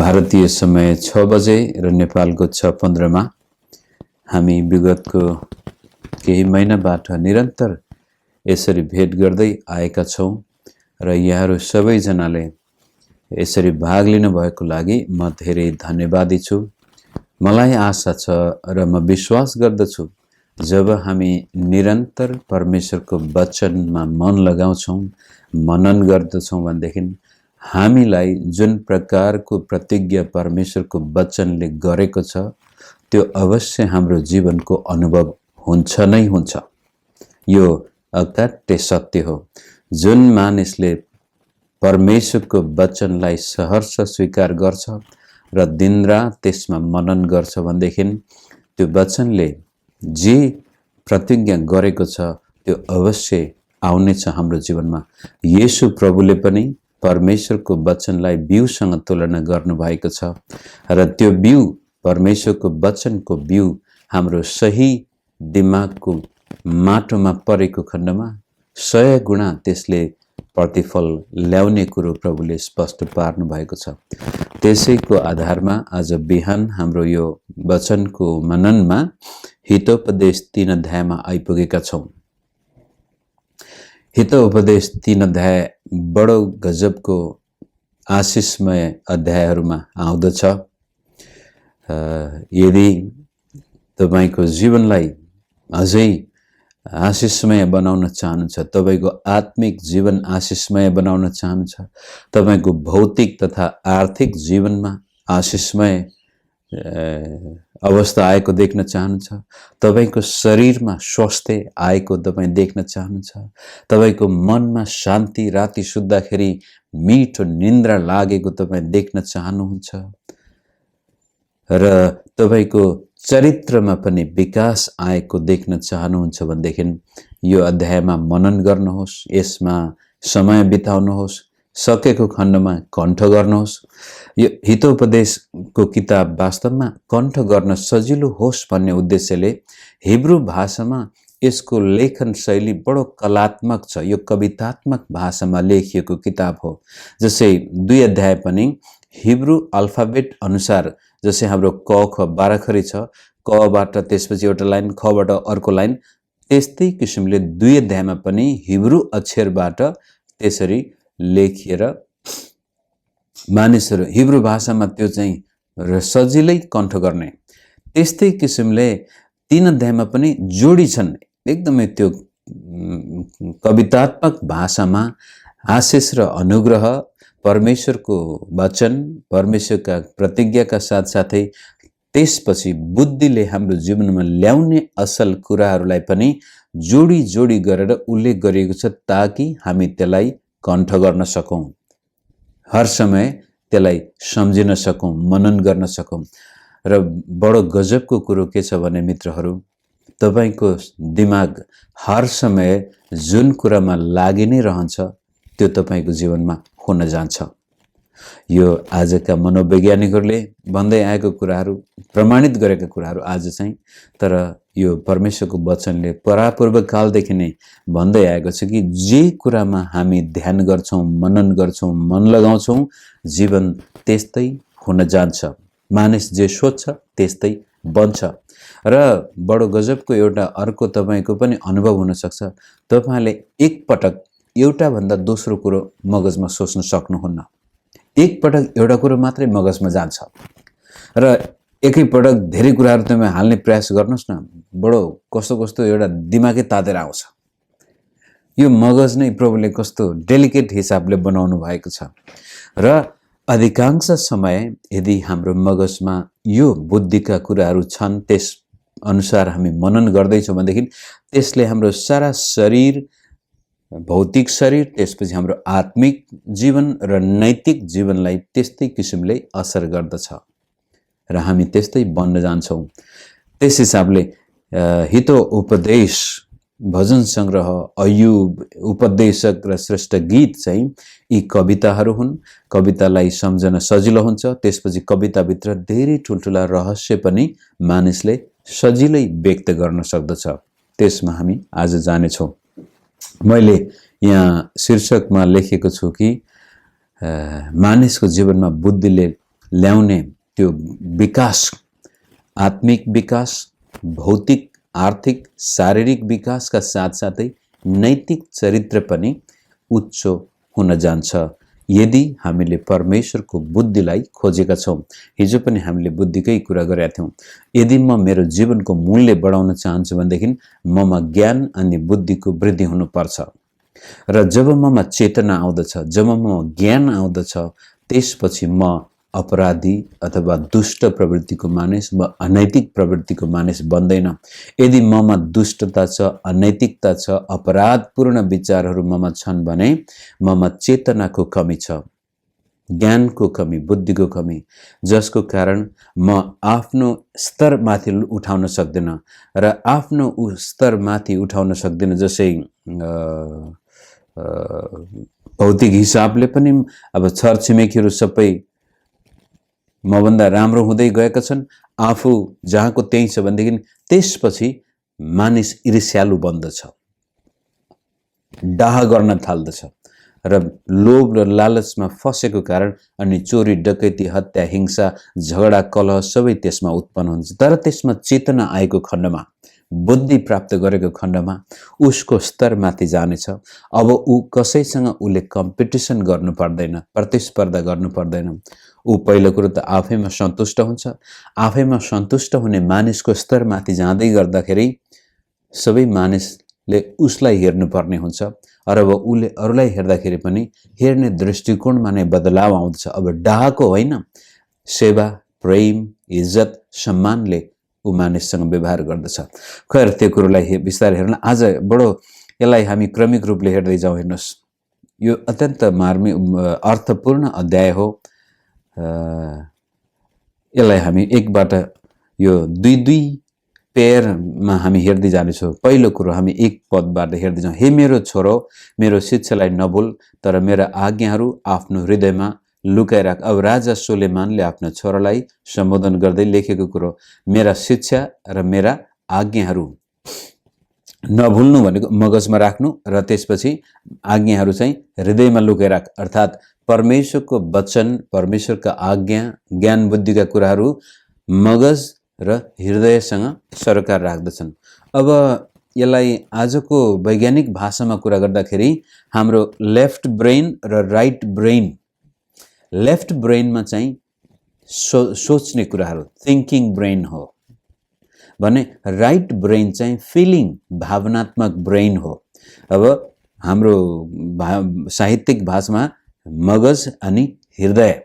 भारतीय समय 6 बजे र नेपालको 6:15 मा हामी विगतको केही महिनाबाट निरन्तर यसरी भेट गर्दै आएका छौं र यहाँहरू सबैजनाले यसरी भाग लिनु भएको लागि म धेरै धन्यवादी छु। मलाई आशा छ र म विश्वास गर्दछु जब हामी निरन्तर परमेश्वरको वचनमा मन लगाउँछौं, मनन गर्दछौं भनेदेखि हामीलाई जुन प्रकारको प्रतिज्ञा परमेश्वरको वचनले गरेको छ त्यो अवश्य हाम्रो जीवनको अनुभव हुन्छ नै हुन्छ। यो अकाट्य सत्य हो। जुन मानिसले परमेश्वरको वचनलाई सहर्ष स्वीकार गर्छ र दिनरात त्यसमा मनन गर्छ भनेदेखि त्यो वचनले जे प्रतिज्ञा गरेको छ त्यो अवश्य आउनेछ हाम्रो जीवनमा। येशू प्रभुले पनि परमेश्वरको वचनलाई बिउसँग तुलना गर्नुभएको छ र त्यो बिउ परमेश्वरको वचनको बिउ हाम्रो सही दिमागको माटोमा परेको खण्डमा 100 गुणा त्यसले प्रतिफल ल्याउने कुरो प्रभुले स्पष्ट पार्नु भएको छ। त्यसैको आधारमा आज बिहान हाम्रो यो वचनको मननमा हितोपदेश 3 अध्यायमा आइपुगेका छौं। हितोपदेश 3 अध्याय बडो गजबको आशिषमय अध्यायहरूमा आउँदछ। यदि तपाईको जीवनलाई अझै आशिषमय बनाउन चाहनुहुन्छ, तपाईको आत्मिक जीवन आशिषमय बनाउन चाहनुहुन्छ, तपाईको भौतिक तथा आर्थिक जीवनमा आशिषमय अवस्था आएको देख्न चाहनुहुन्छ, तपाईको शरीरमा स्वास्थ्य आएको तपाई देख्न चाहनुहुन्छ, तपाईको मनमा शान्ति, राति सुत्दाखेरि मिठो निन्द्रा लागेको तपाई देख्न चाहनुहुन्छ र तपाईको चरित्रमा पनि विकास आएको देख्न चाहनुहुन्छ भनेदेखि यो अध्यायमा मनन गर्नुहोस्, यसमा समय बिताउनुहोस्, सकेको खण्डमा कण्ठ गर्नुहोस्। यो हितोपदेशको किताब वास्तवमा कण्ठ गर्न सजिलो होस् भन्ने उद्देश्यले हिब्रू भाषामा यसको लेखन शैली बडो कलात्मक छ। यो कवितात्मक भाषामा लेखिएको किताब हो। जसै 2 अध्याय पनि हिब्रू अल्फाबेट अनुसार, जसै हाम्रो क ख 12 खरी छ, क बाट त्यसपछि एउटा लाइन, ख बाट अर्को लाइन, त्यस्तै किसिमले 2 अध्यायमा पनि हिब्रू अक्षरबाट त्यसरी लेखिएर मानिसहरू हिब्रू भाषामा त्यो चाहिँ सजिलै कण्ठ गर्ने। त्यस्तै किसिमले 3 अध्यायमा पनि जोडी छन्। एकदमै त्यो कवितात्मक भाषामा आशिष र अनुग्रह, परमेश्वरको वचन, परमेश्वरका प्रतिज्ञाका साथसाथै त्यसपछि बुद्धिले हाम्रो जीवनमा ल्याउने असल कुराहरूलाई पनि जोडी जोडी गरेर उल्लेख गरिएको छ ताकि हामी त्यसलाई कण्ठ गर्न सकौं, हर समय त्यसलाई सम्झिन सकौं, मनन गर्न सकौं। र बडो गजबको कुरो के छ भने मित्रहरू, तपाईको दिमाग हर समय जुन कुरामा लागि नै रहन्छ त्यो तपाईको जीवनमा हुन जान्छ। यो आजका मनोवैज्ञानिकहरूले भन्दै आएको कुराहरू, प्रमाणित गरेका कुराहरू आज चाहिँ, तर यो परमेश्वरको वचनले परापूर्व कालदेखि नै भन्दै आएको छ कि जे कुरामा हामी ध्यान गर्छौं, मनन गर्छौं, मन लगाउँछौं, जीवन त्यस्तै हुन जान्छ। मानिस जे सोच्छ त्यस्तै बन्छ। र बडो गजबको एउटा अर्को तपाईको पनि अनुभव हुन सक्छ। तपाईले एक पटक एउटा भन्दा दोस्रो कुरो मगजमा सोच्न सक्नुहुन्न। एक पटक एउटा कुरो मात्रै मगजमा जान्छ र एकै पटक धेरै कुराहरू तपाई हाल्ने प्रयास गर्नुस् न, बडो कस्तो कस्तो एउटा दिमागै तातेर आउँछ। यो मगज नै प्रभुले कस्तो डेलिकेट हिसाबले बनाउनु भएको छ र अधिकांश समय यदि हाम्रो मगजमा यो बुद्धिका कुराहरू छन्, त्यस अनुसार हामी मनन गर्दैछौं भनेदेखि त्यसले हाम्रो सारा शरीर, भौतिक शरीर, त्यसपछि हाम्रो आत्मिक जीवन र नैतिक जीवनलाई त्यस्तै किसिमले असर गर्दछ र हामी त्यस्तै बन्न जान्छौं। त्यस हिसाबले हितो उपदेश, भजन संग्रह, अयुब, उपदेशक र श्रेष्ठ गीत चाहिँ यी कविताहरू हुन्। कवितालाई सम्झन सजिलो हुन्छ। त्यसपछि कविताभित्र धेरै ठुलठुला रहस्य पनि मानिसले सजिलै व्यक्त गर्न सक्दछ। त्यसमा हामी आज जानेछौं। मैले यहाँ शीर्षकमा लेखेको छु कि मानिसको जीवनमा बुद्धिले ल्याउने त्यो विकास, आत्मिक विकास, भौतिक, आर्थिक, शारीरिक विकासका साथसाथै नैतिक चरित्र पनि उच्च हुन जान्छ यदि हामीले परमेश्वरको बुद्धिलाई खोजेका छौँ। हिजो पनि हामीले बुद्धिकै कुरा गरेका थियौँ। यदि म मेरो जीवनको मूल्य बढाउन चाहन्छु भनेदेखि ममा ज्ञान अनि बुद्धिको वृद्धि हुनुपर्छ। र जब ममा चेतना आउँदछ, जब ममा ज्ञान आउँदछ, त्यसपछि म अपराधी अथवा दुष्ट प्रवृत्तिको मानिस, म अनैतिक प्रवृत्तिको मानिस बन्दैन। यदि ममा दुष्टता छ, अनैतिकता छ, अपराधपूर्ण विचारहरू ममा छन् भने ममा चेतनाको कमी छ, ज्ञानको कमी, बुद्धिको कमी, जसको कारण म आफ्नो स्तर माथि उठाउन सक्दिन। र आफ्नो स्तर माथि उठाउन सक्दिन जसै भौतिक हिसाबले पनि अब छरछिमेकीहरू सबै मभन्दा राम्रो हुँदै गएका छन्, आफू जहाँको त्यही छ भनेदेखि त्यसपछि मानिस ईर्ष्यालु बन्दछ, डाह गर्न थाल्दछ र लोभ र लालचमा फसेको कारण अनि चोरी, डकैती, हत्या, हिंसा, झगडा, कलह सबै त्यसमा उत्पन्न हुन्छ। तर त्यसमा चेतना आएको खण्डमा, बुद्धि प्राप्त गरेको खण्डमा उसको स्तर माथि जानेछ। अब ऊ कसैसँग उसले कम्पिटिसन गर्नु पर्दैन, प्रतिस्पर्धा गर्नु पर्दैन। ऊ पहिलो कुरो त आफैमा सन्तुष्ट हुन्छ। आफैमा सन्तुष्ट हुने मानिसको स्तर माथि जाँदै गर्दाखेरि सबै मानिसले उसलाई हेर्नुपर्ने हुन्छ। र अब उसले अरूलाई हेर्दाखेरि पनि हेर्ने दृष्टिकोणमा नै बदलाव आउँदछ। अब डाहको होइन, सेवा, प्रेम, इज्जत, सम्मानले ऊ मानिससँग व्यवहार गर्दछ। खैर त्यो कुरोलाई बिस्तारै हेर्न आज बडो यसलाई हामी क्रमिक रूपले हेर्दै जाउँ। हेर्नुहोस्, यो अत्यन्त मार्मिक अर्थपूर्ण अध्याय हो। यसलाई हामी एकबाट यो दुई दुई पेयरमा हामी हेर्दै जानेछौँ। पहिलो कुरो हामी एक पदबाट हेर्दै जाउँ। हे मेरो छोरो, मेरो शिक्षालाई नभुल, तर मेरा आज्ञाहरू आफ्नो हृदयमा लुकाइराख। अब राजा सुलेमानले आफ्नो छोरालाई सम्बोधन गर्दै लेखेको कुरो, मेरा शिक्षा र मेरा आज्ञाहरू नभुल्नु भनेको मगजमा राख्नु र त्यसपछि आज्ञाहरू चाहिँ हृदयमा लुकाइराख। अर्थात् परमेश्वरको वचन, परमेश्वरका आज्ञा, ज्ञान बुद्धिका कुराहरू मगज र हृदयसँग सरकार राख्दछन्। अब यसलाई आजको वैज्ञानिक भाषामा कुरा गर्दाखेरि हाम्रो लेफ्ट ब्रेन र राइट ब्रेन, लेफ्ट ब्रेनमा चाहिँ सोच्ने कुराहरू थिङ्किङ ब्रेन हो भने राइट ब्रेन चाहिँ फिलिङ, भावनात्मक ब्रेन हो। अब हाम्रो साहित्यिक भाषामा मगज अनि हृदय,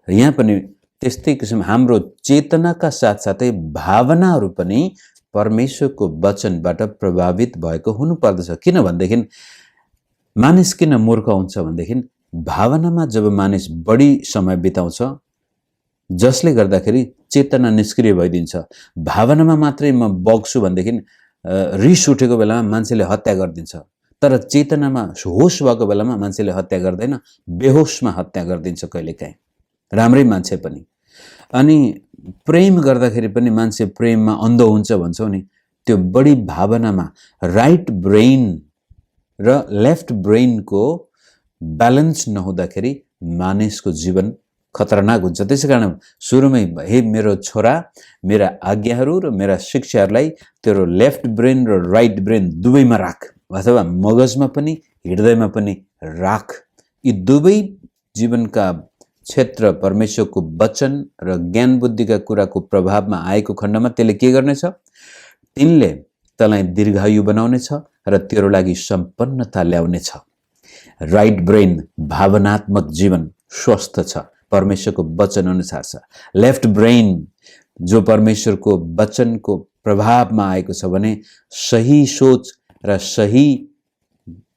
यहाँ पनि त्यस्तै किसिम हाम्रो चेतनाका साथसाथै भावनाहरू पनि परमेश्वरको वचनबाट प्रभावित भएको हुनुपर्दछ। किन भनेदेखि मानिस किन मूर्ख हुन्छ भनेदेखि भावनामा जब मानिस बढी समय बिताउँछ, जसले गर्दाखेरि चेतना निष्क्रिय भइदिन्छ। भावनामा मात्रै म बग्छु भनेदेखि रिस उठेको बेलामा मान्छेले हत्या गरिदिन्छ, तर चेतनामा होस भएको बेलामा मान्छेले हत्या गर्दैन, बेहोसमा हत्या गरिदिन्छ कहिलेकाहीँ, राम्रै मान्छे पनि। अनि प्रेम गर्दाखेरि पनि मान्छे प्रेममा अन्ध हुन्छ भन्छौँ नि, त्यो बढी भावनामा राइट ब्रेन र लेफ्ट ब्रेनको ब्यालेन्स नहुँदाखेरि मानिसको जीवन खतरनाक हुन्छ। त्यसै कारण सुरुमै हे मेरो छोरा, मेरा आज्ञाहरू र मेरा शिक्षाहरूलाई तेरो लेफ्ट ब्रेन र राइट ब्रेन दुवैमा राख, अथवा मगजमा पनि हृदयमा पनि राख। यी दुवै जीवनका क्षेत्र परमेश्वरको वचन र ज्ञान बुद्धिका कुराको प्रभावमा आएको खण्डमा त्यसले के गर्नेछ? तिनले तँलाई दीर्घायु बनाउनेछ र तेरो लागि सम्पन्नता ल्याउनेछ। राइट ब्रेन, भावनात्मक जीवन स्वस्थ छ, परमेश्वरको वचन अनुसार छ। लेफ्ट ब्रेन जो परमेश्वरको वचनको प्रभावमा आएको छ भने सही सोच र सही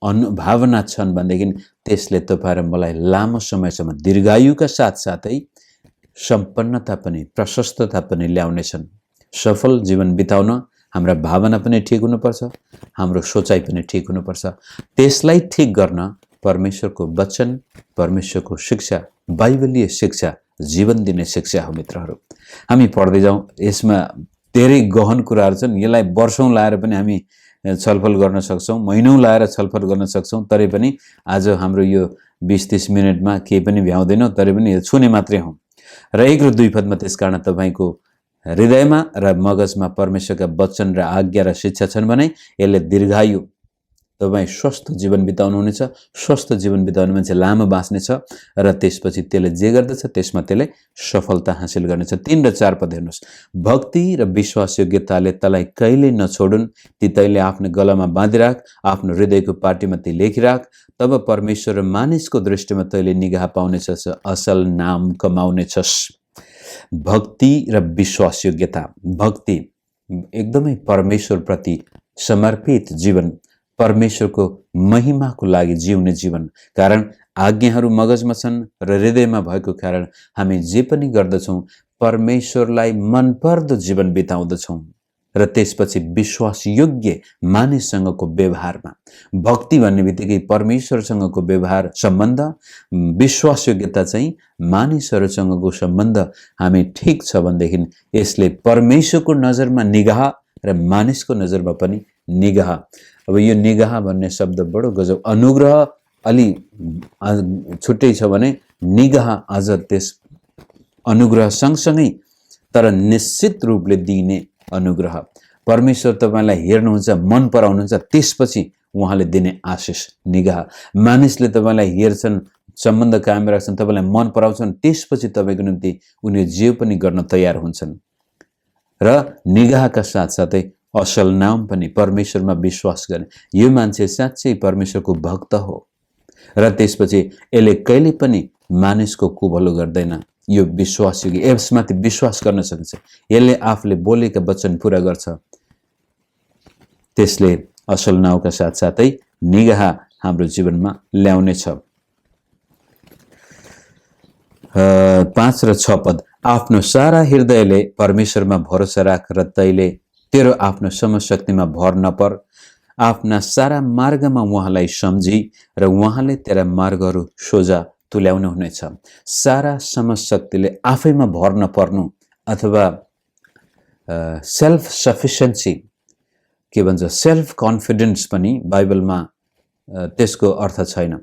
भावना छन् भनेदेखि त्यसले तपाईँ र मलाई लामो समयसम्म दीर्घायुका साथसाथै सम्पन्नता पनि, प्रशस्तता पनि ल्याउनेछन्। सफल जीवन बिताउन हाम्रा भावना पनि ठिक हुनुपर्छ, हाम्रो सोचाइ पनि ठिक हुनुपर्छ। त्यसलाई ठिक गर्न परमेश्वरको वचन, परमेश्वरको शिक्षा, बाइबलीय शिक्षा जीवन दिने शिक्षा हो। मित्रहरू, हामी पढ्दै जाउँ। यसमा धेरै गहन कुराहरू छन्। यसलाई वर्षौँ लाएर पनि हामी छलफल गर्न सक्छौँ, महिनौँ लाएर छलफल गर्न सक्छौँ। तरै पनि आज हाम्रो यो 20-30 मिनटमा केही पनि भ्याउँदैनौँ, तरै पनि छुने मात्रै हौँ। र 1 र 2 पदमा त्यसकारण तपाईको हृदयमा र मगजमा परमेश्वरका वचन र आज्ञा र शिक्षा छन् भने यसले दीर्घायु, तपाईँ स्वस्थ जीवन बिताउनुहुनेछ। स्वस्थ जीवन बिताउने मान्छे लामो बाँच्नेछ र त्यसपछि त्यसले जे गर्दछ त्यसमा त्यसले सफलता हासिल गर्नेछ। 3 र 4 पद हेर्नुहोस्। भक्ति र विश्वास योग्यताले तँलाई कहिल्यै नछोडुन्, ती तैँले आफ्नो गलामा बाँधिराख, आफ्नो हृदयको पाटीमा ती लेखिराख, तब परमेश्वर र मानिसको दृष्टिमा तैँले निगाह पाउनेछस्, असल नाम कमाउनेछस्। भक्ति र विश्वास योग्यता, भक्ति एकदमै परमेश्वरप्रति समर्पित जीवन, परमेश्वरको महिमाको लागि जिउने जीवन। कारण आज्ञाहरू मगजमा छन् र हृदयमा भएको कारण हामी जे पनि गर्दछौँ परमेश्वरलाई मनपर्दो जीवन बिताउँदछौँ र त्यसपछि विश्वास योग्य मानिससँगको व्यवहारमा। भक्ति भन्ने बित्तिकै परमेश्वरसँगको व्यवहार सम्बन्ध, विश्वास योग्यता चाहिँ मानिसहरूसँगको सम्बन्ध हामी ठिक छ भनेदेखि यसले परमेश्वरको नजरमा निगाह र मानिसको नजरमा पनि निगाह। अब यो निगाह भन्ने शब्द बडो गजब, अनुग्रह अलि छुट्टै छ भने निगाह अझ त्यस अनुग्रह सँगसँगै तर निश्चित रूपले दिने अनुग्रह। परमेश्वर तपाईलाई हेर्नुहुन्छ, मन पराउनुहुन्छ, त्यसपछि उहाँले दिने आशिष निगाह। मानिसले तपाईलाई हेर्छन्, सम्बन्ध कायम राख्छन्, तपाईलाई मन पराउँछन्, त्यसपछि तपाईको निम्ति उनी जे पनि गर्न तयार हुन्छन्। र निगाहका साथसाथै असल नाम पनि, परमेश्वरमा विश्वास गर्ने, यो मान्छे साँच्चै परमेश्वरको भक्त हो र त्यसपछि यसले कहिले पनि मानिसको कुभलो गर्दैन। यो विश्वास योग्य, यसमाथि विश्वास गर्न सकिन्छ, यसले आफूले बोलेका वचन पूरा गर्छ। त्यसले असल नाउँका साथसाथै निगाह हाम्रो जीवनमा ल्याउनेछ। 5 र 6 पद। आफ्नो सारा हृदयले परमेश्वरमा भरोसा राख र तैले तेरो आफ्नो समशक्तिमा भर नपर। आफ्ना सारा मार्गमा उहाँलाई सम्झी र उहाँले तेरा मार्गहरू सोझा तुल्याउनु हुनेछ। सारा समशक्तिले आफैमा भर नपर्नु अथवा सेल्फ सफिसियन्सी के भन्छ, सेल्फ कन्फिडेन्स पनि बाइबलमा त्यसको अर्थ छैन।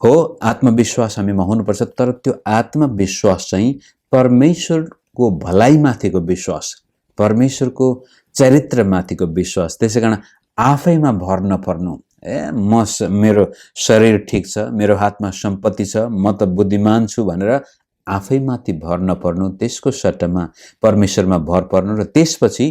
हो, आत्मविश्वास हामीमा हुनुपर्छ, तर त्यो आत्मविश्वास चाहिँ परमेश्वरको भलाइमाथिको विश्वास, परमेश्वरको चरित्रमाथिको विश्वास। त्यसैकारण आफैमा भर नपर्नु। मेरो शरीर ठिक छ, मेरो हातमा सम्पत्ति छ, म त बुद्धिमान छु भनेर आफैमाथि भर नपर्नु, त्यसको सट्टामा परमेश्वरमा भर पर्नु र त्यसपछि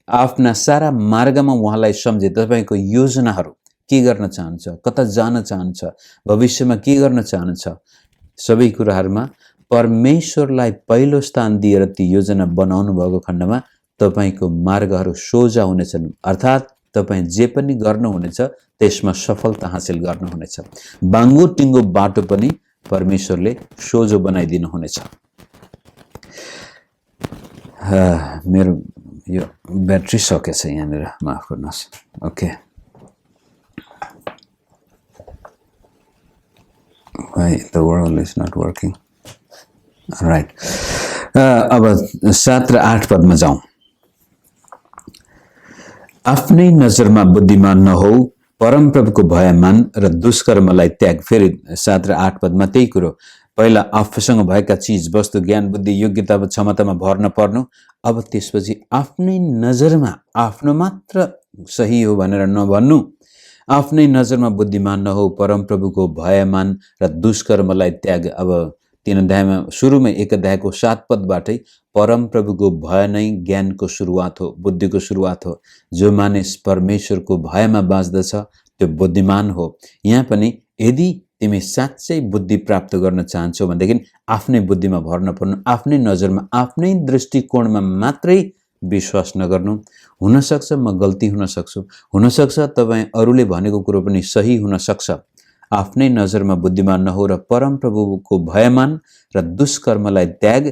आफ्ना सारा मार्गमा उहाँलाई सम्झे। तपाईँको योजनाहरू के गर्न चाहन्छ, कता जान चाहन्छ, भविष्यमा के गर्न चाहन्छ, सबै कुराहरूमा परमेश्वरलाई पहिलो स्थान दिएर ती योजना बनाउनु भएको खण्डमा तपाईको मार्गहरू सोझा हुनेछन्। अर्थात् तपाईँ जे पनि गर्नुहुनेछ त्यसमा सफलता हासिल गर्नुहुनेछ। बाङ्गो टिङ्गो बाटो पनि परमेश्वरले सोझो बनाइदिनुहुनेछ। मेरो यो ब्याट्री सकेछ यहाँनिर, माफ गर्नुहोस्। Okay, why the world is not working, right। अब 7 र 8 पदमा जाउँ। आफ्नै नजरमा बुद्धिमान नहौ, परमप्रभुको भय मान र दुष्कर्मलाई त्याग। फेरि 7 र 8 पदमा त्यही कुरो, पहिला आफूसँग भएका चिज, वस्तु, ज्ञान, बुद्धि, योग्यता, क्षमतामा भर नपर्नु। अब त्यसपछि आफ्नै नजरमा आफ्नो मात्र सही हो भनेर नभन्नु। आफ्नै नजरमा बुद्धिमान नहौ, परमप्रभुको भय मान र दुष्कर्मलाई त्याग। अब 3 अध्यायमा सुरुमै 1 अध्यायको 7 पदबाटै परमप्रभुको भय नै ज्ञानको सुरुवात हो, बुद्धिको सुरुवात हो। जो मानिस परमेश्वरको भयमा बाँच्दछ त्यो बुद्धिमान हो। यहाँ पनि यदि तिमी साँच्चै बुद्धि प्राप्त गर्न चाहन्छौ भनेदेखि आफ्नै बुद्धिमा भर नपर्नु, आफ्नै नजरमा, आफ्नै दृष्टिकोणमा मात्रै विश्वास नगर्नु। हुनसक्छ म गल्ती हुन सक्छु, हुनसक्छ तपाईँ अरूले भनेको कुरो पनि सही हुन सक्छ। आफ्नै नजरमा बुद्धिमान नहो र परमप्रभुको भयमान र दुष्कर्मलाई त्याग।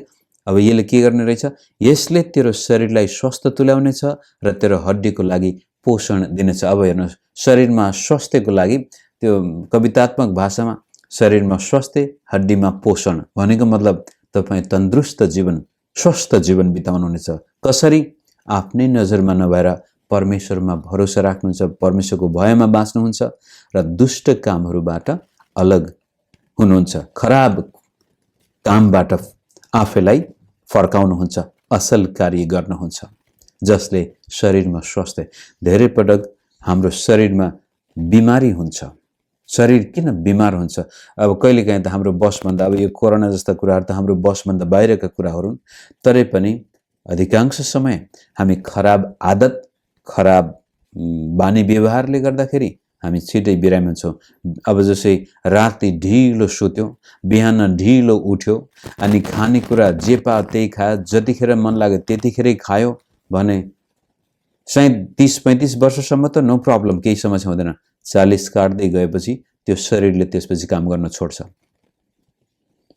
अब यसले के गर्ने रहेछ, यसले तेरो शरीरलाई स्वस्थ तुल्याउनेछ र तेरो हड्डीको लागि पोषण दिनेछ। अब हेर्नुहोस्, शरीरमा स्वास्थ्यको लागि, त्यो कवितात्मक भाषामा शरीरमा स्वास्थ्य, हड्डीमा पोषण भनेको मतलब तपाईँ तन्दुरुस्त जीवन, स्वस्थ जीवन बिताउनुहुनेछ। कसरी? आफ्नै नजरमा नभएर परमेश्वरमा भरोसा राख्नुहुन्छ, परमेश्वरको भयमा बाँच्नुहुन्छ र दुष्ट कामहरूबाट अलग हुनुहुन्छ, खराब कामबाट आफैलाई फर्काउनुहुन्छ, असल कार्य गर्नुहुन्छ जसले शरीरमा स्वास्थ्य। धेरै पटक हाम्रो शरीरमा बिमारी हुन्छ। शरीर किन बिमार हुन्छ? अब कहिलेकाहीँ त हाम्रो बसभन्दा, अब यो कोरोना जस्ता कुराहरू त हाम्रो बसभन्दा बाहिरका कुराहरू हुन्, तरै पनि अधिकांश समय हामी खराब आदत, खराब बानी व्यवहारले गर्दाखेरि हामी छिटै बिरामी हुन्छौँ। अब जसै राति ढिलो सुत्यो, बिहान ढिलो उठ्यो, अनि खानेकुरा जे पायो त्यही खायो, जतिखेर मन लाग्यो त्यतिखेरै खायो भने सायद 30-35 वर्षसम्म त नो प्रब्लम, केही समस्या हुँदैन। 40 काट्दै गएपछि त्यो शरीरले त्यसपछि काम गर्न छोड्छ।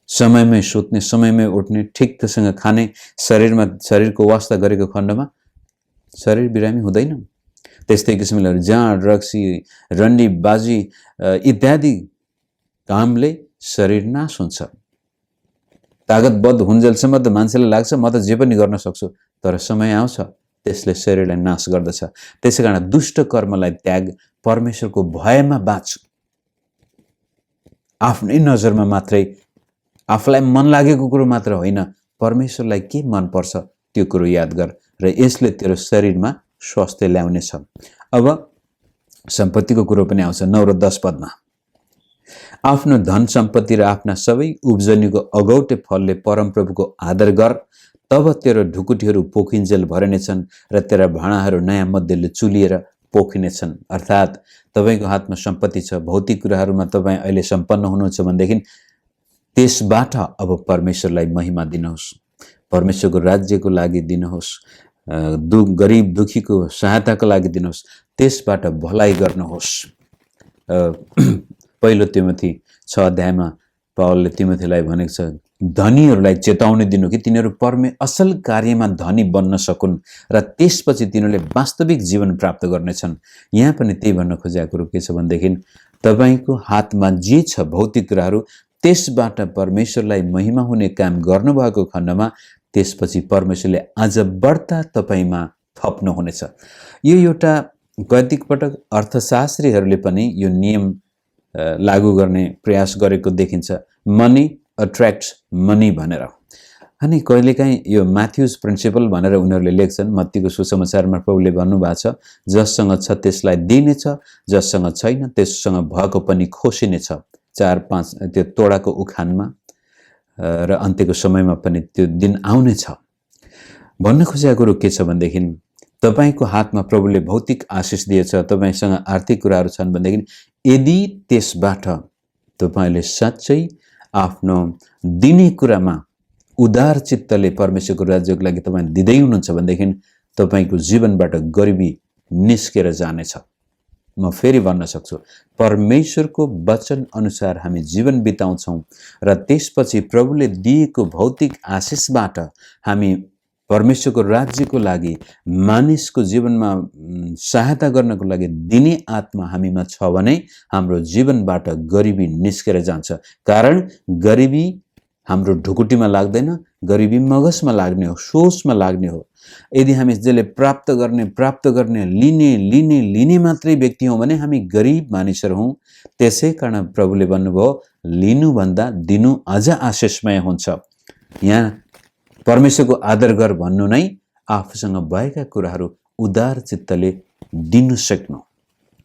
समयमै सुत्ने, समयमै उठ्ने, ठिकसँग खाने, शरीरको वास्ता गरेको खण्डमा शरीर बिरामी हुँदैन। त्यस्तै किसिमले जाँड, रक्सी, रन्डीबाजी इत्यादि कामले शरीर नाश हुन्छ। तागतबद्ध हुन्जेलसम्म त मान्छेलाई लाग्छ म त जे पनि गर्न सक्छु, तर समय आउँछ त्यसले शरीरलाई नाश गर्दछ। त्यसैकारण दुष्ट कर्मलाई त्याग, परमेश्वरको भयमा बाँच। आफ्नै नजरमा मात्रै, आफूलाई मन लागेको कुरो मात्र होइन, परमेश्वरलाई के मन पर्छ त्यो कुरो याद गर, र यसले तेरो शरीरमा स्वास्थ्य ल्याउनेछ। अब सम्पत्तिको कुरो पनि आउँछ 9 र 10 पदमा। आफ्नो धन सम्पत्ति र आफ्ना सबै उब्जनीको अगौटे फलले परमप्रभुको आदर गर, तब तेरो ढुकुटीहरू पोखिन्जेल भरिनेछन् र तेरा भाँडाहरू नयाँ मध्यले चुलिएर पोखिनेछन्। अर्थात् तपाईँको हातमा सम्पत्ति छ, भौतिक कुराहरूमा तपाईँ अहिले सम्पन्न हुनुहुन्छ भनेदेखि त्यसबाट अब परमेश्वरलाई महिमा दिनुहोस्, परमेश्वरको राज्यको लागि दिनुहोस्, गरिब दुखीको सहायताको लागि दिनुहोस्, त्यसबाट भलाइ गर्नुहोस्। पहिलो तिमोथी 6 अध्यायमा पावलले तिमोथीलाई भनेको छ, धनीहरूलाई चेतावनी दिनु कि तिनीहरू असल कार्यमा धनी बन्न सकुन् र त्यसपछि तिनीहरूले वास्तविक जीवन प्राप्त गर्नेछन्। यहाँ पनि त्यही भन्न खोजेको कुरो के छ भनेदेखि तपाईँको हातमा जे छ भौतिक कुराहरू, त्यसबाट परमेश्वरलाई महिमा हुने काम गर्नुभएको खण्डमा त्यसपछि परमेश्वरले अझ बढ्ता तपाईँमा थप्नुहुनेछ। यो एउटा कतिक पटक अर्थशास्त्रीहरूले पनि यो नियम लागू गर्ने प्रयास गरेको देखिन्छ, मनी अट्र्याक्ट्स मनी भनेर। अनि कहिलेकाहीँ यो म्याथ्युज प्रिन्सिपल भनेर उनीहरूले लेख्छन्। मत्तीको सुसमाचारमा प्रभुले भन्नुभएको छ, जससँग छ त्यसलाई दिनेछ, जससँग छैन त्यससँग भएको पनि खोसिनेछ। 4-5 त्यो तोडाको उखानमा र अन्त्यको समयमा पनि त्यो दिन आउनेछ। भन्न खोजेको कुरो के छ भनेदेखि तपाईँको हातमा प्रभुले भौतिक आशिष दिएछ, तपाईँसँग आर्थिक कुराहरू छन् भनेदेखि यदि त्यसबाट तपाईँले साँच्चै आफ्नो दिने कुरामा उदार चित्तले परमेश्वरको राज्यको लागि तपाईँ दिँदै हुनुहुन्छ भनेदेखि तपाईँको जीवनबाट गरिबी निस्केर जानेछ। म फेरि भन्न सक्छु, परमेश्वरको वचन अनुसार हामी जीवन बिताउँछौँ र त्यसपछि प्रभुले दिएको भौतिक आशिषबाट हामी परमेश्वरको राज्यको लागि, मानिसको जीवनमा सहायता गर्नको लागि दिने आत्मा हामीमा छ भने हाम्रो जीवनबाट गरिबी निस्केर जान्छ। कारण गरिबी हाम्रो ढुकुटीमा लाग्दैन, गरिबी मगजमा लाग्ने हो, सोचमा लाग्ने हो। यदि हामी जसले प्राप्त गर्ने लिने मात्रै व्यक्ति हौँ भने हामी गरिब मानिसहरू हौँ। त्यसै कारण प्रभुले भन्नुभयो, लिनुभन्दा दिनु अझ आशिषमय हुन्छ। यहाँ परमेश्वरको आदर गर भन्नु नै आफूसँग भएका कुराहरू उदार चित्तले दिनु सक्नु।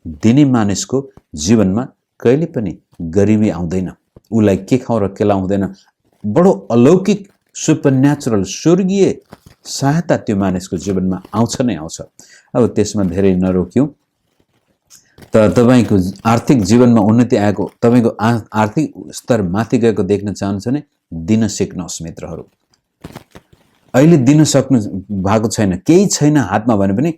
दिने मानिसको जीवनमा कहिले पनि गरिबी आउँदैन, उसलाई के खाउँ र के लाउँ हुँदैन। बडो अलौकिक सुपरन्याचुरल स्वर्गीय सहायता त्यो मानिसको जीवनमा आउँछ नै आउँछ। अब त्यसमा धेरै नरोक्यौँ त तपाईँको आर्थिक जीवनमा उन्नति आएको, तपाईँको आर्थिक स्तर माथि गएको देख्न चाहनुहुन्छ भने दिन सिक्नुहोस् मित्रहरू। अहिले दिन सक्नु भएको छैन, केही छैन हातमा भने पनि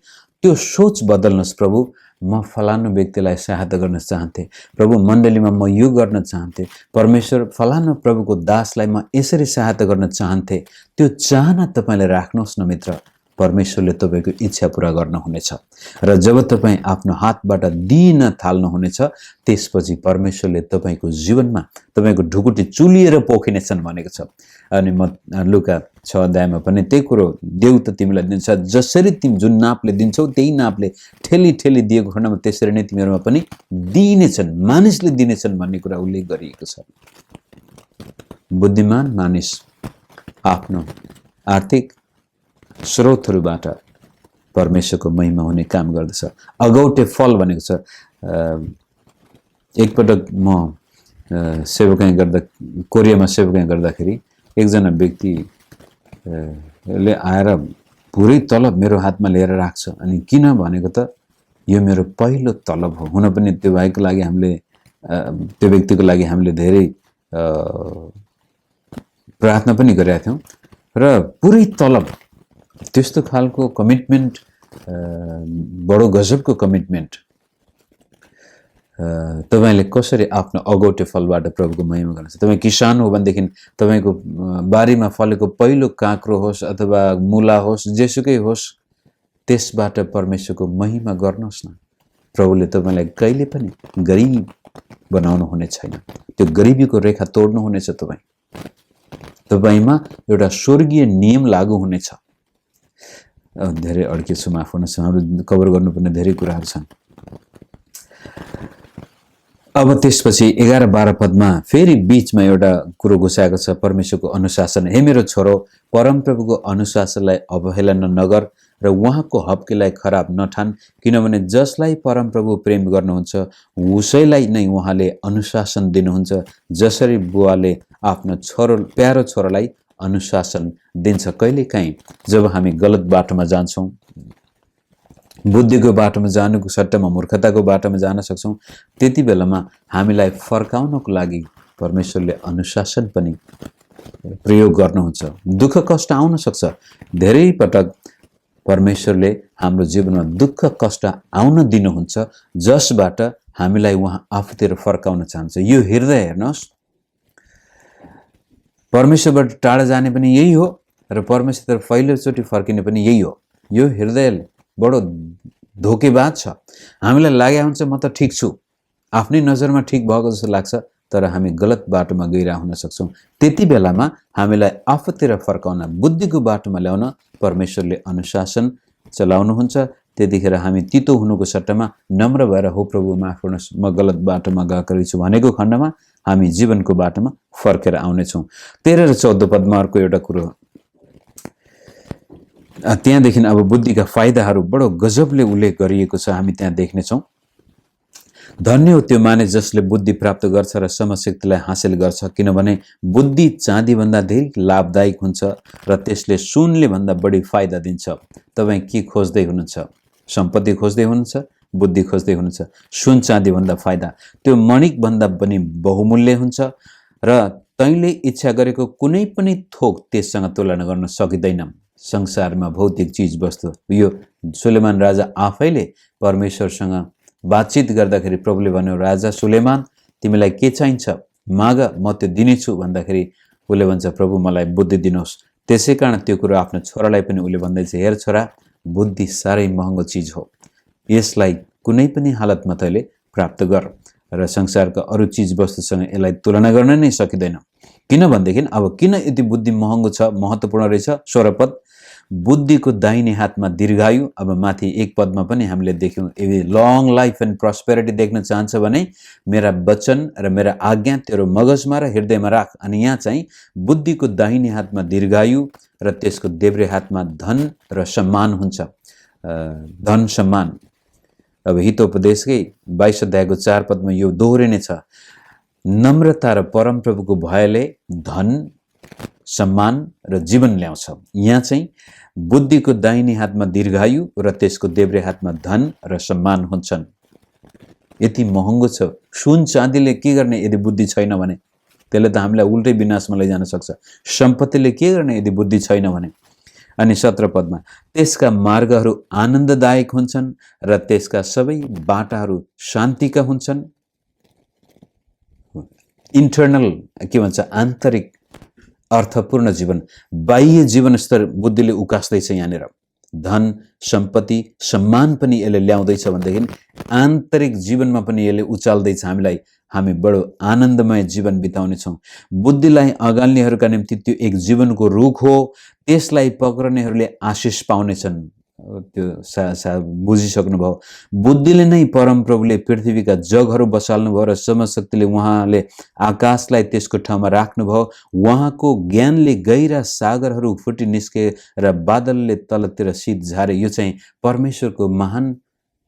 त्यो सोच बदल्नुहोस्। प्रभु म फलानु व्यक्तिलाई सहायता गर्न चाहन्थे, प्रभु मण्डलीमा म यो गर्न चाहन्थे, परमेश्वर फलानु प्रभुको दासलाई म यसरी सहायता गर्न चाहन्थे। त्यो चाहना तपाईँले राख्नुहोस् न मित्र, परमेश्वरले तपाईँको इच्छा पुरा गर्नुहुनेछ। र जब तपाईँ आफ्नो हातबाट दिन थाल्नुहुनेछ त्यसपछि परमेश्वरले तपाईँको जीवनमा तपाईँको ढुकुटी चुलिएर पोखिनेछन् भनेको छ। अनि म लुका 6 अध्यायमा पनि त्यही कुरो, देउ त तिमीलाई दिन्छ, जसरी तिमी जुन नापले दिन्छौ त्यही नापले ठेली ठेली दिएको खण्डमा त्यसरी नै तिमीहरूमा पनि दिनेछन्, मानिसले दिनेछन् भन्ने कुरा उल्लेख गरिएको छ। बुद्धिमान मानिस आफ्नो आर्थिक स्रोतहरूबाट परमेश्वरको महिमा हुने काम गर्दछ। अगौटे फल भनेको छ, एकपटक म सेवकाई गर्दा कोरियामा सेवकाई गर्दाखेरि एकजना व्यक्ति ले आएर पुरै तलब मेरो हातमा लिएर राख्छ। अनि किन भनेको त यो मेरो पहिलो तलब हो। हुन पनि त्यो भाइको लागि हामीले त्यो व्यक्तिको लागि हामीले धेरै प्रार्थना पनि गरेका थियौँ र पुरै तलब, त्यस्तो खालको कमिटमेन्ट, बडो गजबको कमिटमेन्ट। तपाईले कसरी आफ्नो अगौटे फलबाट प्रभुको महिमा गर्नुहुन्छ? तपाई किसान हो भनेदेखि तपाईको बारीमा फलेको पहिलो काँक्रो होस् अथवा मूला होस्, जेसुकै होस्, त्यसबाट परमेश्वरको महिमा गर्नुहोस् न। प्रभुले तपाईलाई कहिले पनि गरिब बनाउनु हुने छैन। त्यो गरिबीको रेखा तोड्नु हुनेछ। तपाईमा एउटा स्वर्गीय नियम लागू हुनेछ। धेरै अड्केछु, माफ गर्नुहोस्, हाम्रो कभर गर्नुपर्ने धेरै कुराहरू छन्। अब त्यसपछि 11-12 पदमा फेरि बीचमा एउटा कुरो घुसाएको छ, परमेश्वरको अनुशासन। हे मेरो छोरो, परमप्रभुको अनुशासनलाई अवहेलना नगर र उहाँको हप्केलाई खराब नठान, किनभने जसलाई परमप्रभु प्रेम गर्नुहुन्छ उसैलाई नै उहाँले अनुशासन दिनुहुन्छ, जसरी बुवाले आफ्नो प्यारो छोरालाई अनुशासन दिन्छ। कहिलेकाहीँ जब हामी गलत बाटोमा जान्छौँ, बुद्धिको बाटोमा जानुको सट्टामा मूर्खताको बाटोमा जान सक्छौँ, त्यति बेलामा हामीलाई फर्काउनको लागि परमेश्वरले अनुशासन पनि प्रयोग गर्नुहुन्छ। दुःख कष्ट आउन सक्छ। धेरै पटक परमेश्वरले हाम्रो जीवनमा दुःख कष्ट आउन दिनुहुन्छ, जसबाट हामीलाई उहाँ आफूतिर फर्काउन चाहन्छ। यो हृदय हेर्नुहोस्, परमेश्वरबाट टाढा जाने पनि यही हो र परमेश्वरतिर पहिलोचोटि फर्किने पनि यही हो। यो हृदय बडो धोकेबाज छ। हामीलाई लागेको हुन्छ म त ठिक छु, आफ्नै नजरमा ठिक भएको जस्तो लाग्छ, तर हामी गलत बाटोमा गइरहेको हुन सक्छौँ। त्यति बेलामा हामीलाई आफूतिर फर्काउन, बुद्धिको बाटोमा ल्याउन परमेश्वरले अनुशासन चलाउनुहुन्छ। त्यतिखेर हामी तितो हुनुको सट्टामा नम्र भएर, हो प्रभु माफ गर्नुहोस्, म गलत बाटोमा गएको रहेछु भनेको खण्डमा हामी जीवनको बाटोमा फर्केर आउनेछौँ। 13 र 14 पदमा अर्को एउटा कुरो, त्यहाँदेखि अब बुद्धिका फाइदाहरू बडो गजबले उल्लेख गरिएको छ, हामी त्यहाँ देख्नेछौँ। धन्य हो त्यो मानिस जसले बुद्धि प्राप्त गर्छ र समशक्तिलाई हासिल गर्छ, किनभने बुद्धि चाँदीभन्दा धेरै लाभदायक हुन्छ र त्यसले सुनले भन्दा बढी फाइदा दिन्छ। तपाईँ के खोज्दै हुनुहुन्छ? सम्पत्ति खोज्दै हुनुहुन्छ? बुद्धि खोज्दै हुनुहुन्छ? सुन चाँदीभन्दा फाइदा, त्यो मणिकभन्दा पनि बहुमूल्य हुन्छ र तैँले इच्छा गरेको कुनै पनि थोक त्यससँग तुलना गर्न सकिँदैन। संसारमा भौतिक चिज वस्तु, यो सुलेमान राजा आफैले परमेश्वरसँग बातचित गर्दाखेरि प्रभुले भन्यो, राजा सुलेमान तिमीलाई के चाहिन्छ माग, म त्यो दिनेछु भन्दाखेरि उसले भन्छ, प्रभु मलाई बुद्धि दिनुहोस्। त्यसै कारण त्यो कुरो आफ्नो छोरालाई पनि उसले भन्दैछ, हेर छोरा, बुद्धि साह्रै महँगो चिज हो, यसलाई कुनै पनि हालतमा तैँले प्राप्त गर र संसारका अरू चिज वस्तुसँग यसलाई तुलना गर्न नै सकिँदैन। किनभनेदेखि अब किन यति बुद्धि महँगो छ, महत्त्वपूर्ण रहेछ? 16 पद, बुद्धिको दाहिने हातमा दीर्घायु। अब माथि 1 पदमा पनि हामीले देख्यौँ, यदि लङ लाइफ एन्ड प्रस्पेरिटी देख्न चाहन्छ भने मेरा वचन र मेरा आज्ञा तेरो मगजमा र हृदयमा राख। अनि यहाँ चाहिँ बुद्धिको दाहिने हातमा दीर्घायु र त्यसको देब्रे हातमा धन र सम्मान हुन्छ। धन सम्मान, अब हितोपदेशकै 22 अध्यायको 4 पदमा यो दोहोरिने छ, नम्रता र परमप्रभुको भयले धन सम्मान र जीवन ल्याउँछ। यहाँ चाहिँ बुद्धिको दाहिने हातमा दीर्घायु र त्यसको देब्रे हातमा धन र सम्मान हुन्छन्। यति महँगो छ। सुन चाँदीले के गर्ने यदि बुद्धि छैन भने? त्यसले त हामीलाई उल्टै विनाशमा लैजान सक्छ। सम्पत्तिले के गर्ने यदि बुद्धि छैन भने? अनि 17 पदमा, त्यसका मार्गहरू आनन्ददायक हुन्छन् र त्यसका सबै बाटाहरू शान्तिका हुन्छन्। इन्टर्नल के भन्छ, आन्तरिक अर्थपूर्ण जीवन, बाह्य जीवन स्तर बुद्धिले उकास्दैछ। यहाँनिर धन सम्पत्ति सम्मान पनि यसले ल्याउँदैछ भनेदेखि आन्तरिक जीवनमा पनि यसले उचाल्दैछ हामीलाई। हामी बडो आनन्दमय जीवन बिताउनेछौँ। बुद्धिलाई अगाल्नेहरूका निम्ति त्यो एक जीवनको रुख हो, त्यसलाई पक्रनेहरूले आशिष पाउनेछन्। त्यो बुझिसक्नुभयो। बुद्धिले नै परमप्रभुले पृथ्वीका जगहरू बसाल्नुभयो र समशक्तिले उहाँले आकाशलाई त्यसको ठाउँमा राख्नुभयो। उहाँको ज्ञानले गहिरा सागरहरू फुटी निस्के र बादलले तलतिर शीत झारे। यो चाहिँ परमेश्वरको महान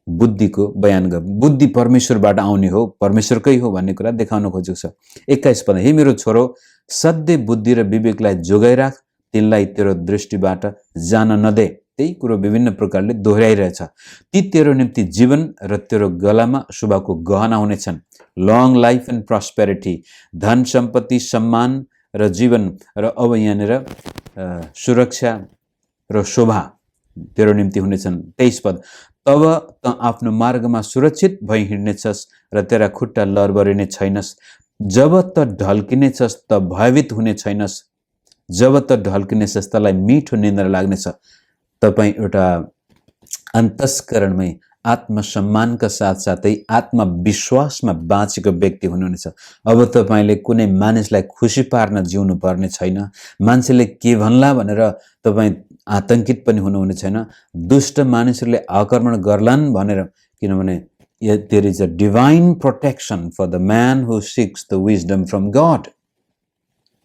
बुद्धिको बयान गर। बुद्धि परमेश्वरबाट आउने हो, परमेश्वरकै हो भन्ने कुरा देखाउन खोजेको छ। 21 पद, हे मेरो छोरो, सधैँ बुद्धि र विवेकलाई जोगाइराख, तिनलाई तेरो दृष्टिबाट जान नदे। त्यही कुरो विभिन्न प्रकारले दोहोऱ्याइरहेछ। ती तेरो निम्ति जीवन र तेरो गलामा शोभाको गहना हुनेछन्। लङ लाइफ एन्ड प्रस्पेरिटी, धन सम्पत्ति सम्मान र जीवन। र अब यहाँनिर सुरक्षा र शोभा तेरो निम्ति हुनेछन्। 23 पद, तब त आफ्नो मार्गमा सुरक्षित भई हिँड्नेछस् र तेरा खुट्टा लरबरिने छैनस्। जब त ढल्किनेछस् त भयभीत हुने छैनस्। जब त ढल्किनेछस् तलाई मिठो निन्द्रा लाग्नेछ। तपाईँ एउटा अन्तस्करणमै आत्मसम्मानका साथसाथै आत्मविश्वासमा बाँचेको व्यक्ति हुनुहुनेछ। अब तपाईँले कुनै मानिसलाई खुसी पार्न जिउनु पर्ने छैन। मान्छेले के भन्ला भनेर तपाईँ आतंकित पनि हुनुहुने छैन। दुष्ट मानिसहरूले आक्रमण गर्लान् भनेर, किनभने there is a divine protection for the man who seeks the wisdom from God.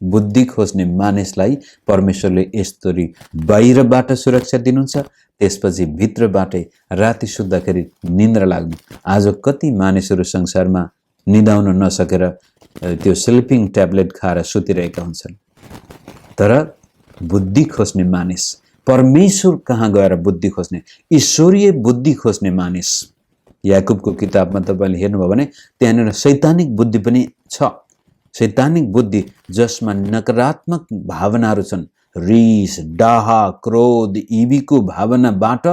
बुद्धि खोज्ने मानिसलाई परमेश्वरले यसरी बाहिरबाट सुरक्षा दिनुहुन्छ, त्यसपछि भित्रबाटै राति सुत्दाखेरि निन्द्रा लाग्नु। आज कति मानिसहरू संसारमा निदाउन नसकेर त्यो स्लिपिङ ट्याब्लेट खाएर सुतिरहेका हुन्छन्। तर बुद्धि खोज्ने मानिस, परमेश्वर कहाँ गएर बुद्धि खोज्ने, ईश्वरीय बुद्धि खोज्ने मानिस, याकुबको किताबमा तपाईँले हेर्नुभयो भने त्यहाँनिर शैतानिक बुद्धि पनि छ। शैतानिक बुद्धि जसमा नकारात्मक भावनाहरू छन्, रिस, डाहा, क्रोध, इबीको भावनाबाट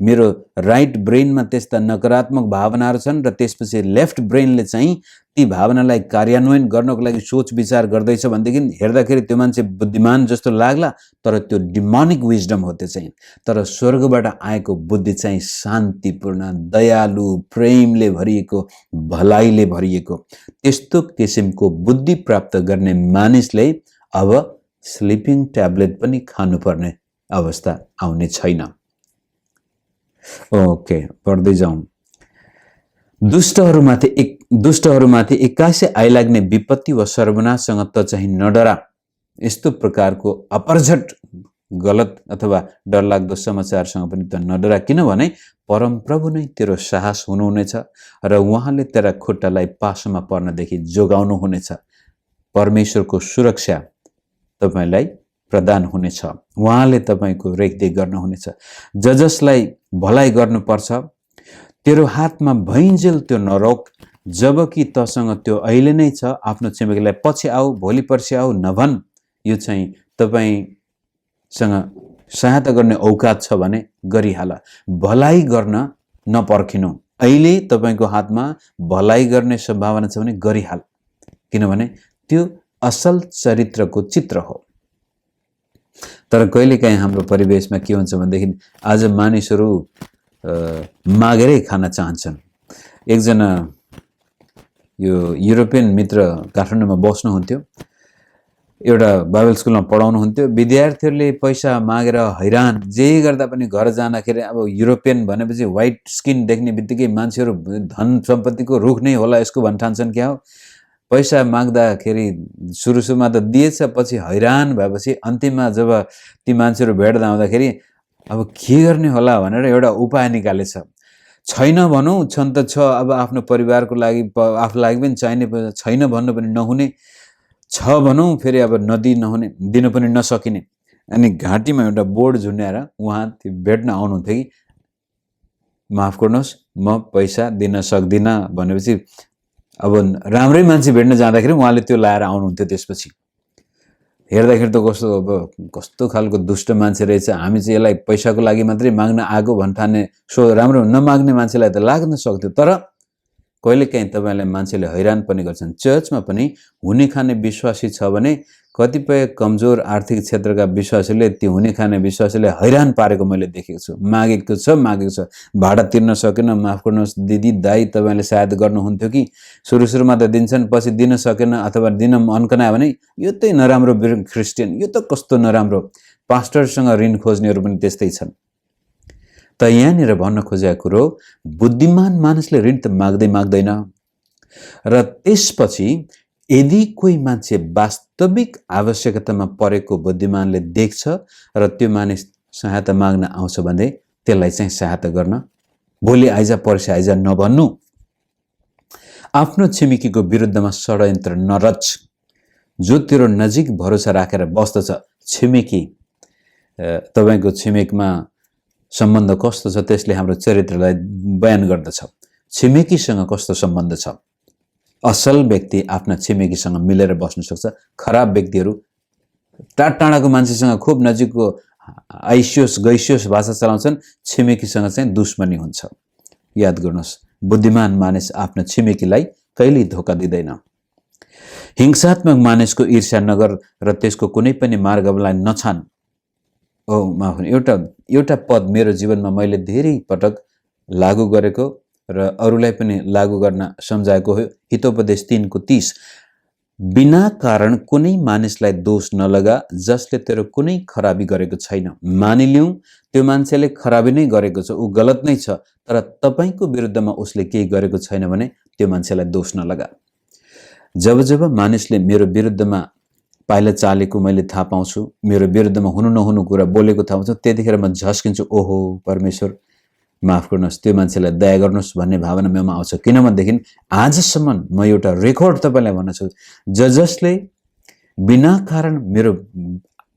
मेरो राइट ब्रेनमा त्यस्ता नकारात्मक भावनाहरू छन् र त्यसपछि लेफ्ट ब्रेनले चाहिँ ती भावनालाई कार्यान्वयन गर्नको लागि सोच विचार गर्दैछ भनेदेखि हेर्दाखेरि त्यो मान्छे बुद्धिमान जस्तो लाग्ला, तर त्यो डिमोनिक विजडम हो त्यो चाहिँ। तर स्वर्गबाट आएको बुद्धि चाहिँ शान्तिपूर्ण, दयालु, प्रेमले भरिएको, भलाइले भरिएको। त्यस्तो किसिमको बुद्धि प्राप्त गर्ने मानिसले अब स्लिपिङ ट्याब्लेट पनि खानुपर्ने अवस्था आउने छैन। ओके, पढ्दै जाउँ। दुष्टहरूमाथि एक्कासी आइलाग्ने विपत्ति वा सर्वनाशसँग त चाहिँ नडरा। यस्तो प्रकारको अपरझट गलत अथवा डरलाग्दो समाचारसँग पनि त नडरा, किनभने परमप्रभु नै तेरो साहस हुनुहुनेछ र उहाँले तेरा खुट्टालाई पासोमा पर्नदेखि जोगाउनु हुनेछ। परमेश्वरको सुरक्षा तपाईलाई प्रदान हुनेछ। उहाँले तपाईको रेखदेख गर्नुहुनेछ। जसलाई भलाइ गर्नुपर्छ तेरो हातमा भइन्जेल त्यो नरोक, जबकि तसँग त्यो अहिले नै छ। आफ्नो छिमेकीलाई पछि आऊ, भोलि पर्सि आऊ नभन। यो चाहिँ तपाईसँग सहायता गर्ने औकात छ भने गरिहाल। भलाइ गर्न नपर्खिनु। अहिले तपाईको हातमा भलाइ गर्ने सम्भावना छ भने गरिहाल, किनभने त्यो असल चरित्रको चित्र हो। तर कहिलेकाहीँ हाम्रो परिवेशमा के हुन्छ भनेदेखि आज मानिसहरू मागेरै खान चाहन्छन्। एकजना यो युरोपियन मित्र काठमाडौँमा बस्नुहुन्थ्यो, एउटा बाइबल स्कुलमा पढाउनुहुन्थ्यो। विद्यार्थीहरूले पैसा मागेर हैरान, जे गर्दा पनि घर जाँदाखेरि अब युरोपियन भनेपछि व्हाइट स्किन देख्ने बित्तिकै मान्छेहरू धन सम्पत्तिको रुख नै होला यसको भन्ठान्छन्। क्या हो, पैसा माग्दाखेरि सुरुमा त दिएछ, पछि हैरान भएपछि अन्तिममा जब ती मान्छेहरू भेट्दा आउँदाखेरि अब के गर्ने होला भनेर एउटा उपाय निकालेछ। छैन भनौँ, छन् त छ, अब आफ्नो परिवारको लागि आफूलाई लागि पनि चाहिने, छैन भन्नु पनि नहुने, छ भनौँ फेरि अब नहुने, दिन पनि नसकिने। अनि घाँटीमा एउटा बोर्ड झुन्ड्याएर उहाँ त्यो भेट्न आउनुहुन्थ्यो कि माफ गर्नुहोस् म पैसा दिन सक्दिनँ भनेपछि अब राम्रै मान्छे भेट्न जाँदाखेरि उहाँले त्यो लाएर आउनुहुन्थ्यो। त्यसपछि हेर्दाखेरि त कस्तो खालको दुष्ट मान्छे रहेछ, हामी चाहिँ यसलाई पैसाको लागि मात्रै माग्न आएको भन्ठाने। राम्रो नमाग्ने मान्छेलाई त लाग्न सक्थ्यो। तर कहिलेकाहीँ तपाईँलाई मान्छेले हैरान पनि गर्छन्। चर्चमा पनि हुने खाने विश्वासी छ भने कतिपय कमजोर आर्थिक क्षेत्रका विश्वासीले त्यो हुने खाने विश्वासीले हैरान पारेको मैले देखेको छु। मागेको छ, भाडा तिर्न सकेन, माफ गर्नुहोस् दिदी दाई तपाईँले सायद गर्नुहुन्थ्यो कि सुरुमा त दिन्छन्, पछि दिन सकेन अथवा दिन अन्कनायो भने यो त नराम्रो क्रिस्चियन, यो त कस्तो नराम्रो। पास्टरसँग ऋण खोज्नेहरू पनि त्यस्तै छन्। त यहाँनिर भन्न खोजेको कुरो बुद्धिमान मानिसले ऋण त माग्दैन र त्यसपछि यदि कोही मान्छे वास्तविक आवश्यकतामा परेको बुद्धिमानले देख्छ र त्यो मानिस सहायता माग्न आउँछ भने त्यसलाई चाहिँ सहायता गर्न भोलि आइज पर्सि आइज नभन्नु। आफ्नो छिमेकीको विरुद्धमा षड्यन्त्र नरच। जो तेरो नजिक भरोसा राखेर बस्दछ, छिमेकी तपाईको छिमेकमा सम्बन्ध कस्तो छ त्यसले हाम्रो चरित्रलाई बयान गर्दछ। छिमेकीसँग कस्तो सम्बन्ध छ? असल व्यक्ति आफ्ना छिमेकीसँग मिलेर बस्न सक्छ। खराब व्यक्तिहरू टाढाको मान्छेसँग खूब नजिकको आइसियोस गइसियोस भाषा चलाउँछन्, छिमेकीसँग चाहिँ दुश्मनी हुन्छ। याद गर्नुहोस्, बुद्धिमान मानिस आफ्नो छिमेकीलाई कहिल्यै धोका दिँदैन। हिंसात्मक मानिसको ईर्ष्या नगर र त्यसको कुनै पनि मार्गलाई नछान। एउटा पद मेरो जीवनमा मैले धेरै पटक लागू गरेको र अरूलाई पनि लागू गर्न सम्झाएको हो। हितोपदेश 3:30। बिना कारण कुनै मानिसलाई दोष नलगा जसले तेरो कुनै खराबी गरेको छैन। मानिलिउँ त्यो मान्छेले खराबी नै गरेको छ, ऊ गलत नै छ, तर तपाईको विरुद्धमा उसले केही गरेको छैन भने त्यो मान्छेलाई दोष नलगा। जब मानिसले मेरो विरुद्धमा पाइला चालेको मैले थाहा पाउँछु, मेरो विरुद्धमा हुनु नहुनु कुरा बोलेको थाहा पाउँछु, त्यतिखेर म झस्किन्छु। ओहो परमेश्वर माफ गर्नुहोस्, त्यो मान्छेलाई दया गर्नुहोस् भन्ने भावना मेरोमा आउँछ। किनभनेदेखि आजसम्म म एउटा रेकर्ड तपाईँलाई भन्न छु, जसले बिना कारण मेरो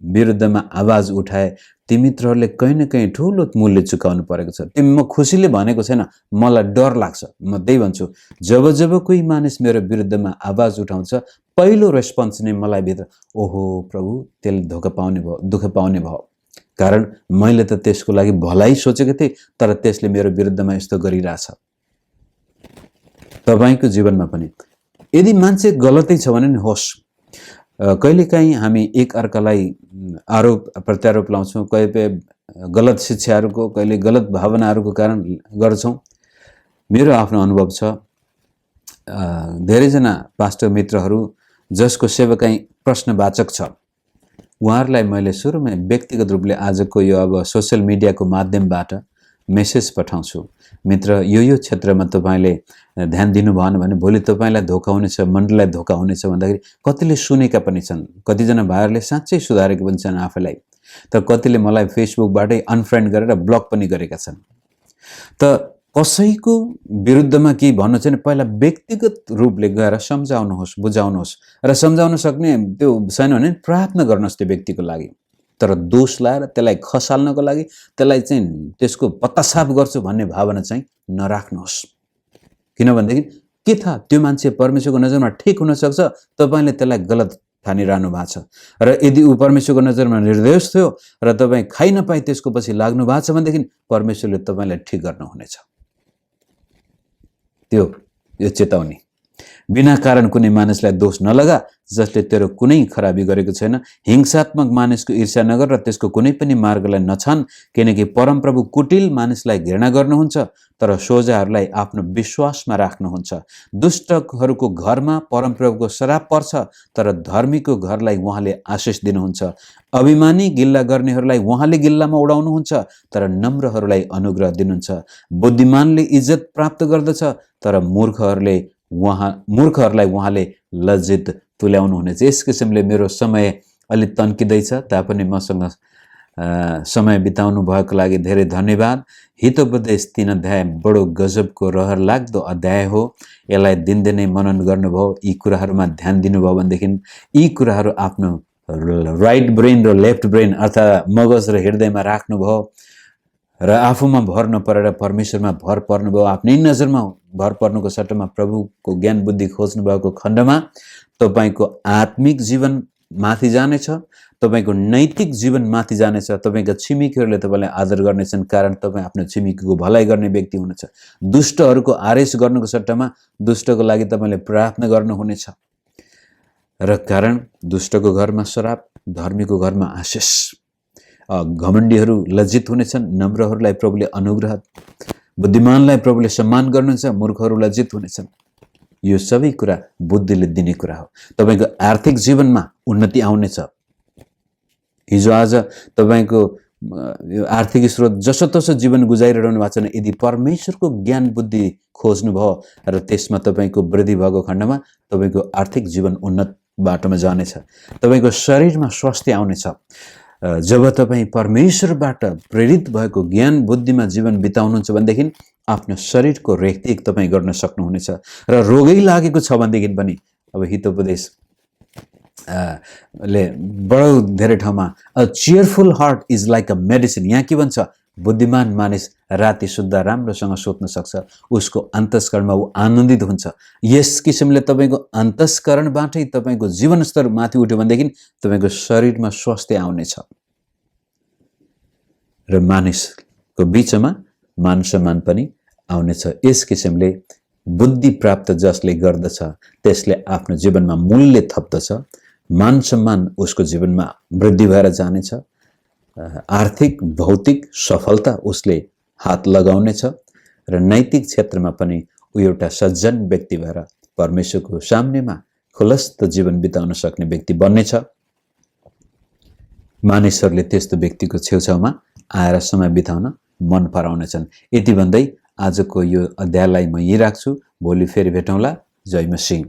विरुद्धमा आवाज उठाए ती मित्रहरूले कहीँ न कहीँ ठुलो मूल्य चुकाउनु परेको छ। त्यो म खुसीले भनेको छैन, मलाई डर लाग्छ। म त्यही भन्छु, जब कोही मानिस मेरो विरुद्धमा आवाज उठाउँछ, पहिलो रेस्पोन्स नै मलाई भित्र ओहो प्रभु त्यसले धोका पाउने भयो, दुःख पाउने भयो। कारण मैले त त्यसको लागि भलाइ सोचेको थिएँ, तर त्यसले मेरो विरुद्धमा यस्तो गरिरहेछ। तपाईको जीवनमा पनि यदि मान्छे गलतै छ भने नि होस्, कहिलेकाहीँ हामी एक अर्कालाई आरोप प्रत्यारोप लाउँछौँ, कहिले गलत शिक्षाहरूको, कहिले गलत भावनाहरूको कारण गर्छौँ। मेरो आफ्नो अनुभव छ, धेरैजना पास्टर मित्रहरू जसको सेवकाई प्रश्नवाचक छ, उहाँहरूलाई मैले सुरुमै व्यक्तिगत रूपले आजको यो अब सोसियल मिडियाको माध्यमबाट मेसेज पठाउँछु। मित्र, यो क्षेत्रमा तपाईँले ध्यान दिनु भएन भने भोलि तपाईँलाई धोका हुनेछ, मण्डलीलाई धोका हुनेछ भन्दाखेरि कतिले सुनेका पनि छन्। कतिजना भाइहरूले साँच्चै सुधारेको पनि छन् आफैलाई, तर कतिले मलाई फेसबुकबाटै अनफ्रेन्ड गरेर ब्लक पनि गरेका छन्। त कसैको विरुद्धमा केही भन्नु छैन, पहिला व्यक्तिगत रूपले गएर सम्झाउनुहोस्, बुझाउनुहोस् र सम्झाउन सक्ने त्यो छैन भने प्रार्थना गर्नुहोस् त्यो व्यक्तिको लागि। तर दोष लाएर त्यसलाई खसाल्नको लागि, त्यसलाई चाहिँ त्यसको पत्तासाफ गर्छु भन्ने भावना चाहिँ नराख्नुहोस्। किनभनेदेखि के थाहा, त्यो मान्छे परमेश्वरको नजरमा ठिक हुनसक्छ, तपाईँले त्यसलाई गलत ठानिरहनु भएको छ। र यदि ऊ परमेश्वरको नजरमा निर्दोष थियो र तपाईँ खाइ नपाई त्यसको पछि लाग्नु भएको छ भनेदेखि परमेश्वरले तपाईँलाई ठिक गर्नुहुनेछ। यो चेतावनी। बिना कारण कुनै मानिसलाई दोष नलगा जसले तेरो कुनै खराबी गरेको छैन। हिंसात्मक मानिसको ईर्ष्या नगर र त्यसको कुनै पनि मार्गलाई नछान, किनकि परमप्रभु कुटिल मानिसलाई घृणा गर्नुहुन्छ तर सोझाहरूलाई आफ्नो विश्वासमा राख्नुहुन्छ। दुष्टहरूको घरमा परमप्रभुको श्राप पर्छ तर धर्मीको घरलाई उहाँले आशिष दिनुहुन्छ। अभिमानी गिल्ला गर्नेहरूलाई उहाँले गिल्लामा उडाउनुहुन्छ तर नम्रहरूलाई अनुग्रह दिनुहुन्छ। बुद्धिमानले इज्जत प्राप्त गर्दछ तर मूर्खहरूलाई उहाँले लज्जित तुल्याउनुहुनेछ। यस किसिमले मेरो समय अलि तन्किँदैछ, तापनि मसँग समय बिताउनु भएको लागि धेरै धन्यवाद। हितोपदेश 3 अध्याय बडो गजबको रहर लाग्दो अध्याय हो। यसलाई दिनदिनै मनन गर्नुभयो, यी कुराहरूमा ध्यान दिनुभयो भनेदेखि यी कुराहरू आफ्नो राइट ब्रेन र लेफ्ट ब्रेन अर्थात् मगज र हृदयमा राख्नुभयो र आफूमा भर नपरेर परमेश्वरमा भर पर्नुभयो। आफ्नै नजरमा भर पर्नुको सट्टामा प्रभुको ज्ञान बुद्धि खोज्नु भएको खण्डमा तपाईको आत्मिक जीवन माथि जानेछ, तपाईको नैतिक जीवन माथि जानेछ। तपाईका छिमेकीहरूले तपाईलाई आदर गर्नेछन् कारण तपाईँ आफ्नो छिमेकीको भलाइ गर्ने व्यक्ति हुनुहुन्छ। दुष्टहरूको आरेस गर्नुको सट्टामा दुष्टको लागि तपाईले प्रार्थना गर्नुहुनेछ र कारण दुष्टको घरमा श्राप, धर्मीको घरमा आशिष। घमण्डीहरू लज्जित हुनेछन्, नम्रहरूलाई प्रभुले अनुग्रह, बुद्धिमानलाई प्रभुले सम्मान गर्नुहुन्छ, मूर्खहरू लज्जित हुनेछन्। यो सबै कुरा बुद्धिले दिने कुरा हो। तपाईको आर्थिक जीवनमा उन्नति आउनेछ। हिजो आज तपाईको यो आर्थिक स्रोत जसोतसो जीवन गुजारिरहनु भएको छैन, यदि परमेश्वरको ज्ञान बुद्धि खोज्नुभयो र त्यसमा तपाईँको वृद्धि भएको खण्डमा तपाईँको आर्थिक जीवन उन्नत बाटोमा जानेछ, तपाईँको शरीरमा स्वास्थ्य आउनेछ। जब तपाईँ परमेश्वरबाट प्रेरित भएको ज्ञान बुद्धिमा जीवन बिताउनुहुन्छ भनेदेखि आफ्नो शरीरको रेखदेख तपाईँ गर्न सक्नुहुनेछ। र रोगै लागेको छ भनेदेखि पनि अब हितोपदेश ले बडो धेरै ठाउँमा a cheerful heart is like a medicine, यहाँ के भन्छ, बुद्धिमान मानिस राति सुत्दा राम्रोसँग सोच्न सक्छ, उसको अन्तस्करणमा ऊ आनन्दित हुन्छ। यस किसिमले तपाईँको अन्तस्करणबाटै तपाईँको जीवनस्तर माथि उठ्यो भनेदेखि तपाईँको शरीरमा स्वास्थ्य आउनेछ र मानिसको बिचमा मान सम्मान पनि आउनेछ। यस किसिमले बुद्धि प्राप्त जसले गर्दछ त्यसले आफ्नो जीवनमा मूल्य थप्दछ, मान सम्मान उसको जीवनमा वृद्धि भएर जानेछ, आर्थिक भौतिक सफलता उसले हात लगाउनेछ र नैतिक क्षेत्रमा पनि ऊ एउटा सज्जन व्यक्ति भएर परमेश्वरको सामनेमा खुलस्त जीवन बिताउन सक्ने व्यक्ति बन्नेछ। मानिसहरूले त्यस्तो व्यक्तिको छेउछाउमा आएर समय बिताउन मन पराउनेछन्। यति भन्दै आजको यो अध्यायलाई म यही राख्छु। भोलि फेरि भेटौँला। जय मसीह।